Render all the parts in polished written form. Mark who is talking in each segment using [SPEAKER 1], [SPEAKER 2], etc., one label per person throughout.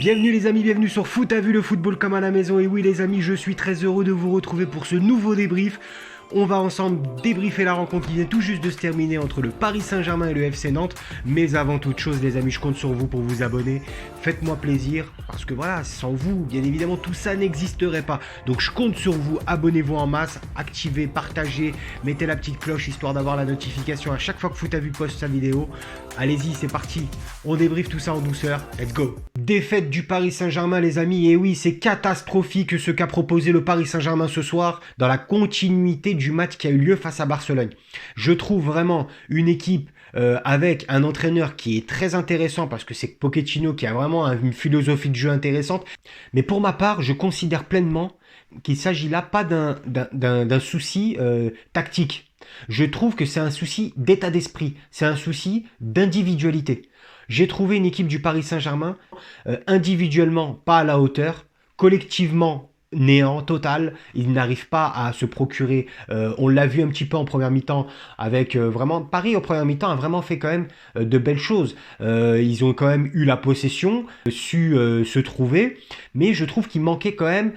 [SPEAKER 1] Bienvenue les amis, bienvenue sur Foot à vue, le football comme à la maison. Et oui les amis, je suis très heureux de vous retrouver pour ce nouveau débrief. On va ensemble débriefer la rencontre qui vient tout juste de se terminer entre le Paris Saint-Germain et le FC Nantes. Mais avant toute chose les amis, je compte sur vous pour vous abonner. Faites-moi plaisir, parce que voilà, sans vous, bien évidemment, tout ça n'existerait pas. Donc je compte sur vous, abonnez-vous en masse, activez, partagez, mettez la petite cloche histoire d'avoir la notification à chaque fois que Foot à vue poste sa vidéo. Allez-y, c'est parti, on débriefe tout ça en douceur, let's go. Défaite du Paris Saint-Germain les amis, et oui, c'est catastrophique ce qu'a proposé le Paris Saint-Germain ce soir dans la continuité du match qui a eu lieu face à Barcelone. Je trouve vraiment une équipe avec un entraîneur qui est très intéressant parce que c'est Pochettino qui a vraiment une philosophie de jeu intéressante. Mais pour ma part, je considère pleinement qu'il ne s'agit là pas d'un souci tactique. Je trouve que c'est un souci d'état d'esprit, c'est un souci d'individualité. J'ai trouvé une équipe du Paris Saint-Germain individuellement pas à la hauteur, collectivement néant total, ils n'arrivent pas à se procurer, on l'a vu un petit peu en première mi-temps avec vraiment, Paris en première mi-temps a vraiment fait quand même de belles choses, ils ont quand même eu la possession, su se trouver, mais je trouve qu'il manquait quand même,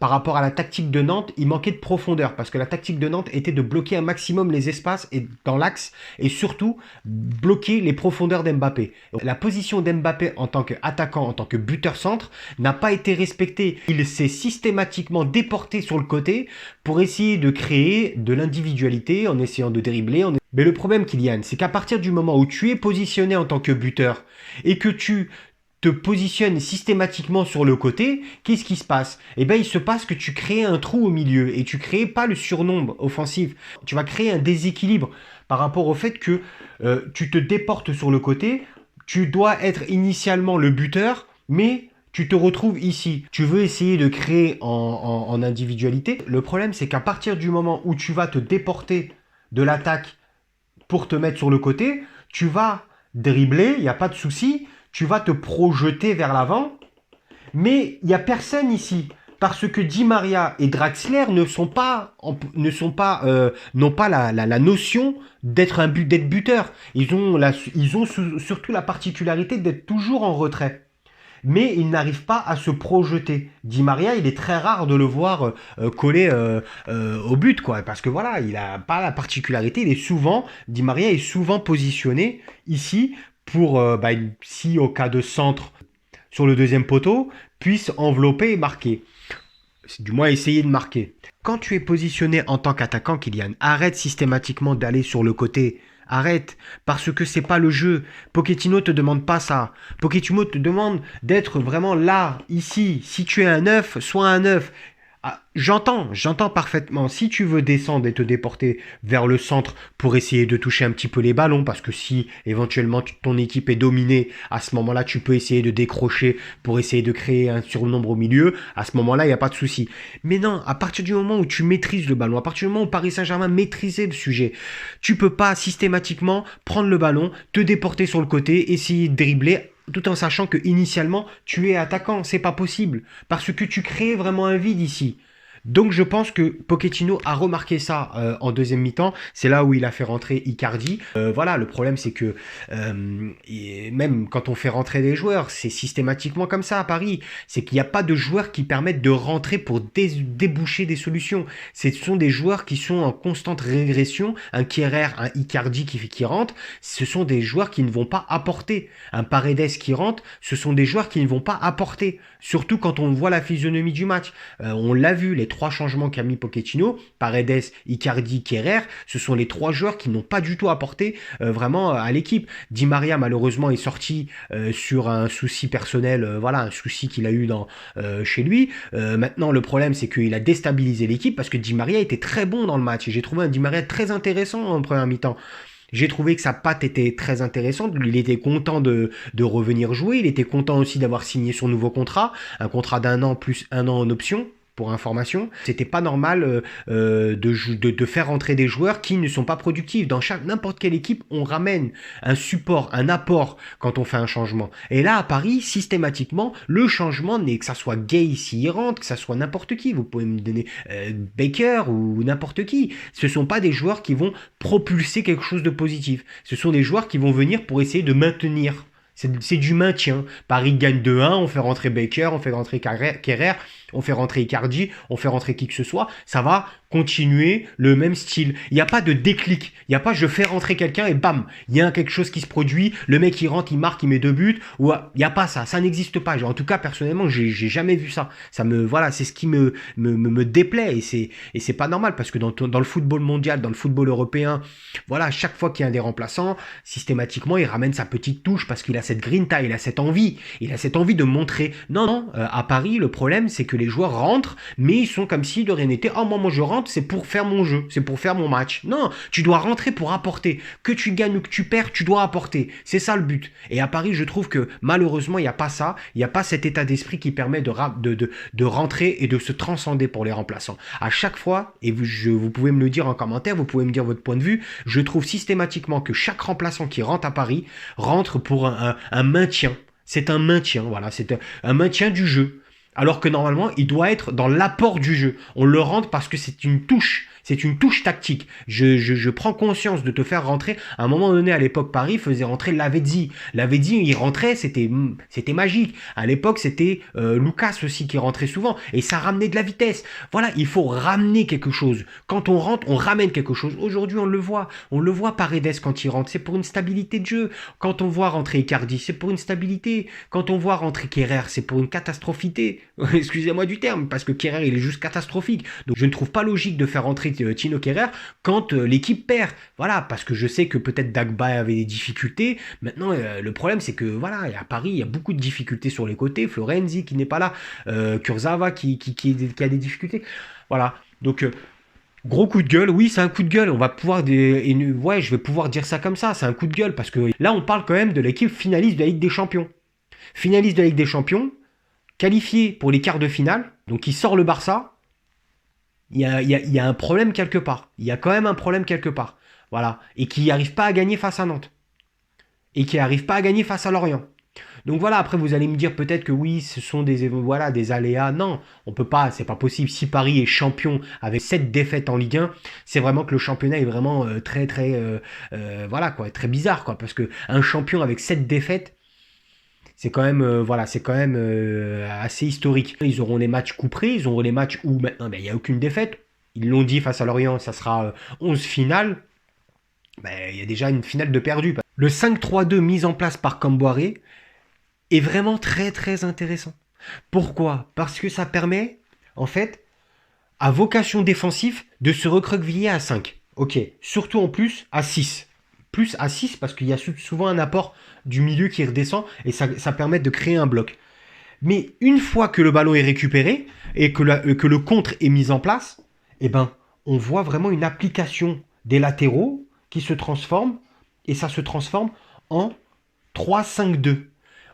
[SPEAKER 1] par rapport à la tactique de Nantes, il manquait de profondeur, parce que la tactique de Nantes était de bloquer un maximum les espaces et dans l'axe, et surtout bloquer les profondeurs d'Mbappé. La position d'Mbappé en tant qu'attaquant, en tant que buteur centre, n'a pas été respectée. Il s'est systématiquement déporté sur le côté pour essayer de créer de l'individualité en essayant de dribbler. Mais le problème, Kylian, c'est qu'à partir du moment où tu es positionné en tant que buteur et que tu te positionnes systématiquement sur le côté, qu'est-ce qui se passe? Eh bien, il se passe que tu crées un trou au milieu et tu crées pas le surnombre offensif. Tu vas créer un déséquilibre par rapport au fait que tu te déportes sur le côté, tu dois être initialement le buteur, mais tu te retrouves ici. Tu veux essayer de créer en individualité. Le problème, c'est qu'à partir du moment où tu vas te déporter de l'attaque pour te mettre sur le côté, tu vas dribbler, il n'y a pas de souci, tu vas te projeter vers l'avant, mais il n'y a personne ici. Parce que Di Maria et Draxler n'ont pas la notion d'être buteur. Ils ont surtout la particularité d'être toujours en retrait. Mais ils n'arrivent pas à se projeter. Di Maria, il est très rare de le voir collé au but, quoi. Parce que voilà, il n'a pas la particularité. Di Maria est souvent positionné ici pour, si au cas de centre sur le deuxième poteau, puisse envelopper et marquer. Du moins essayer de marquer. Quand tu es positionné en tant qu'attaquant, Kylian, arrête systématiquement d'aller sur le côté. Arrête, parce que c'est pas le jeu. Pochettino te demande pas ça. Pochettino te demande d'être vraiment là, ici. Si tu es un 9, sois un 9. Ah, j'entends parfaitement. Si tu veux descendre et te déporter vers le centre pour essayer de toucher un petit peu les ballons, parce que si éventuellement ton équipe est dominée, à ce moment-là, tu peux essayer de décrocher pour essayer de créer un surnombre au milieu. À ce moment-là, il n'y a pas de souci. Mais non, à partir du moment où tu maîtrises le ballon, à partir du moment où Paris Saint-Germain maîtrisait le sujet, tu peux pas systématiquement prendre le ballon, te déporter sur le côté, essayer de dribbler tout en sachant que initialement tu es attaquant, c'est pas possible parce que tu crées vraiment un vide ici. Donc je pense que Pochettino a remarqué ça en deuxième mi-temps. C'est là où il a fait rentrer Icardi. Voilà, le problème c'est que même quand on fait rentrer des joueurs, c'est systématiquement comme ça à Paris. C'est qu'il n'y a pas de joueurs qui permettent de rentrer pour déboucher des solutions. Ce sont des joueurs qui sont en constante régression. Un Kehrer, un Icardi qui rentre, ce sont des joueurs qui ne vont pas apporter. Un Paredes qui rentre, ce sont des joueurs qui ne vont pas apporter. Surtout quand on voit la physionomie du match. On l'a vu, les trois changements qu'a mis Pochettino, Paredes, Icardi, Kehrer, ce sont les trois joueurs qui n'ont pas du tout apporté vraiment à l'équipe. Di Maria malheureusement est sorti sur un souci personnel, voilà, un souci qu'il a eu chez lui. Maintenant le problème c'est qu'il a déstabilisé l'équipe parce que Di Maria était très bon dans le match et j'ai trouvé un Di Maria très intéressant en première mi-temps. J'ai trouvé que sa patte était très intéressante. Il était content de revenir jouer. Il était content aussi d'avoir signé son nouveau contrat. Un contrat d'un an plus un an en option. Pour information, c'était pas normal de faire rentrer des joueurs qui ne sont pas productifs. Dans n'importe quelle équipe, on ramène un support, un apport quand on fait un changement. Et là, à Paris, systématiquement, le changement n'est que ça soit Gay s'il rentre, que ça soit n'importe qui. Vous pouvez me donner Baker ou n'importe qui. Ce sont pas des joueurs qui vont propulser quelque chose de positif. Ce sont des joueurs qui vont venir pour essayer de maintenir C'est du maintien. Paris gagne 2-1, on fait rentrer Baker, on fait rentrer Kerrer, on fait rentrer Icardi, on fait rentrer qui que ce soit. Ça va continuer le même style. Il n'y a pas de déclic. Il n'y a pas je fais rentrer quelqu'un et bam, il y a quelque chose qui se produit. Le mec il rentre, il marque, il met 2 buts. Ou il n'y a pas ça. Ça n'existe pas. En tout cas, personnellement, j'ai jamais vu ça. Voilà, c'est ce qui me déplaît et c'est pas normal parce que dans le football mondial, dans le football européen, voilà, chaque fois qu'il y a un des remplaçants, systématiquement, il ramène sa petite touche parce qu'il a cette grinta, il a cette envie de montrer. Non, à Paris, le problème, c'est que les joueurs rentrent, mais ils sont comme s'ils de rien n'était. Oh, moi, je rentre, c'est pour faire mon jeu, c'est pour faire mon match. Non, tu dois rentrer pour apporter. Que tu gagnes ou que tu perds, tu dois apporter. C'est ça le but. Et à Paris, je trouve que malheureusement, il n'y a pas ça. Il n'y a pas cet état d'esprit qui permet de rentrer et de se transcender pour les remplaçants. À chaque fois, et vous pouvez me le dire en commentaire, vous pouvez me dire votre point de vue, je trouve systématiquement que chaque remplaçant qui rentre à Paris rentre pour un maintien. C'est un maintien, voilà, c'est un maintien du jeu. Alors que normalement, il doit être dans l'apport du jeu. On le rentre parce que c'est une touche. C'est une touche tactique. Je prends conscience de te faire rentrer. À un moment donné, à l'époque, Paris faisait rentrer Lavezzi. Lavezzi, il rentrait, c'était magique. À l'époque, c'était Lucas aussi qui rentrait souvent. Et ça ramenait de la vitesse. Voilà, il faut ramener quelque chose. Quand on rentre, on ramène quelque chose. Aujourd'hui, on le voit. On le voit Paredes quand il rentre. C'est pour une stabilité de jeu. Quand on voit rentrer Icardi, c'est pour une stabilité. Quand on voit rentrer Kerrer, c'est pour une catastrophité. Excusez-moi du terme, parce que Kerrer, il est juste catastrophique. Donc, je ne trouve pas logique de faire rentrer Tino Kerrer quand l'équipe perd. Voilà, parce que je sais que peut-être Dagba avait des difficultés. Maintenant, le problème, c'est que voilà, à Paris, il y a beaucoup de difficultés sur les côtés. Florenzi qui n'est pas là, Kurzawa qui a des difficultés. Voilà, donc gros coup de gueule. Oui, c'est un coup de gueule. On va pouvoir ouais, je vais pouvoir dire ça comme ça. C'est un coup de gueule parce que là, on parle quand même de l'équipe finaliste de la Ligue des Champions. Finaliste de la Ligue des Champions, qualifié pour les quarts de finale, donc il sort le Barça. Il y a un problème quelque part. Il y a quand même un problème quelque part. Voilà. Et qui n'arrive pas à gagner face à Nantes. Et qui n'arrive pas à gagner face à Lorient. Donc voilà, après vous allez me dire peut-être que oui, ce sont des aléas. Non, on peut pas, c'est pas possible. Si Paris est champion avec 7 défaites en Ligue 1, c'est vraiment que le championnat est vraiment voilà quoi, très bizarre quoi. Parce que un champion avec 7 défaites, c'est quand même, assez historique. Ils auront les matchs couperés, ils auront les matchs où maintenant il n'y a aucune défaite. Ils l'ont dit face à Lorient, ça sera 11 finales. Il y a déjà une finale de perdu. Le 5-3-2 mis en place par Camboire est vraiment très très intéressant. Pourquoi? Parce que ça permet, en fait, à vocation défensive, de se recroqueviller à 5. Ok, surtout en plus à 6. Plus à 6 parce qu'il y a souvent un apport du milieu qui redescend et ça permet de créer un bloc. Mais une fois que le ballon est récupéré et que le contre est mis en place, eh ben, on voit vraiment une application des latéraux qui se transforme et ça se transforme en 3-5-2.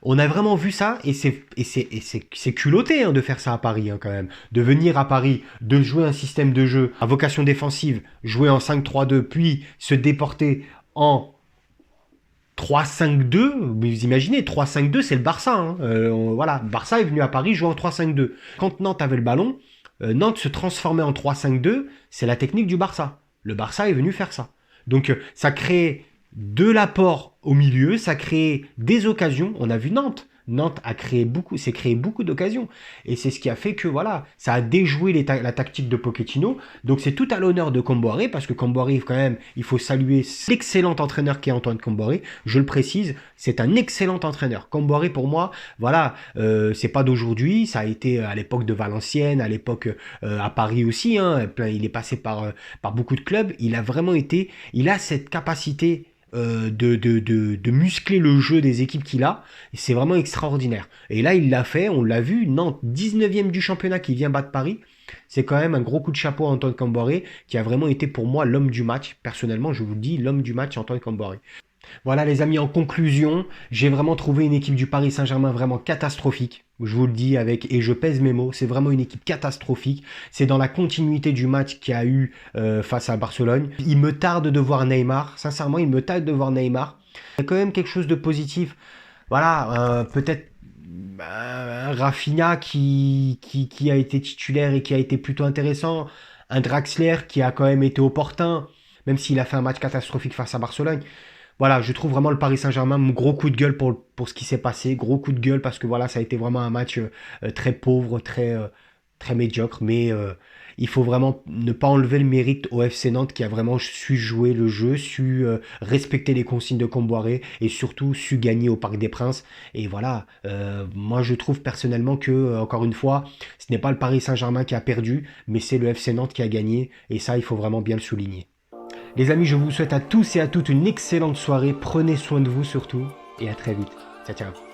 [SPEAKER 1] On a vraiment vu ça et c'est culotté de faire ça à Paris quand même. De venir à Paris, de jouer un système de jeu à vocation défensive, jouer en 5-3-2, puis se déporter en 3-5-2, vous imaginez, 3-5-2 c'est le Barça. Voilà, Barça est venu à Paris jouer en 3-5-2. Quand Nantes avait le ballon, Nantes se transformait en 3-5-2, c'est la technique du Barça. Le Barça est venu faire ça. Donc ça crée de l'apport au milieu, ça crée des occasions. On a vu Nantes. Nantes s'est créé beaucoup d'occasions. Et c'est ce qui a fait que voilà, ça a déjoué la tactique de Pochettino. Donc c'est tout à l'honneur de Camboire, parce que Camboire, quand même, il faut saluer l'excellent entraîneur qu'est Antoine Camboire. Je le précise, c'est un excellent entraîneur. Camboire, pour moi, voilà, c'est pas d'aujourd'hui. Ça a été à l'époque de Valenciennes, à l'époque à Paris aussi. Il est passé par beaucoup de clubs. Il a cette capacité de muscler le jeu des équipes qu'il a, et c'est vraiment extraordinaire. Et là, il l'a fait, on l'a vu, Nantes, 19e du championnat qui vient battre Paris, c'est quand même un gros coup de chapeau à Antoine Camboire, qui a vraiment été pour moi l'homme du match. Personnellement, je vous le dis, l'homme du match, Antoine Camboire. Voilà les amis, en conclusion, j'ai vraiment trouvé une équipe du Paris Saint-Germain vraiment catastrophique. Je vous le dis et je pèse mes mots, c'est vraiment une équipe catastrophique. C'est dans la continuité du match qu'il y a eu face à Barcelone. Il me tarde de voir Neymar, sincèrement, il me tarde de voir Neymar. Il y a quand même quelque chose de positif. Voilà, peut-être Rafinha qui a été titulaire et qui a été plutôt intéressant. Un Draxler qui a quand même été opportun, même s'il a fait un match catastrophique face à Barcelone. voilà, je trouve vraiment le Paris Saint-Germain, mon gros coup de gueule pour ce qui s'est passé. Gros coup de gueule parce que voilà, ça a été vraiment un match très pauvre, très médiocre. Mais il faut vraiment ne pas enlever le mérite au FC Nantes qui a vraiment su jouer le jeu, su respecter les consignes de Comboiré et surtout su gagner au Parc des Princes. Et voilà, moi je trouve personnellement que, encore une fois, ce n'est pas le Paris Saint-Germain qui a perdu, mais c'est le FC Nantes qui a gagné. Et ça, il faut vraiment bien le souligner. Les amis, je vous souhaite à tous et à toutes une excellente soirée. Prenez soin de vous surtout. Et à très vite. Ciao, ciao.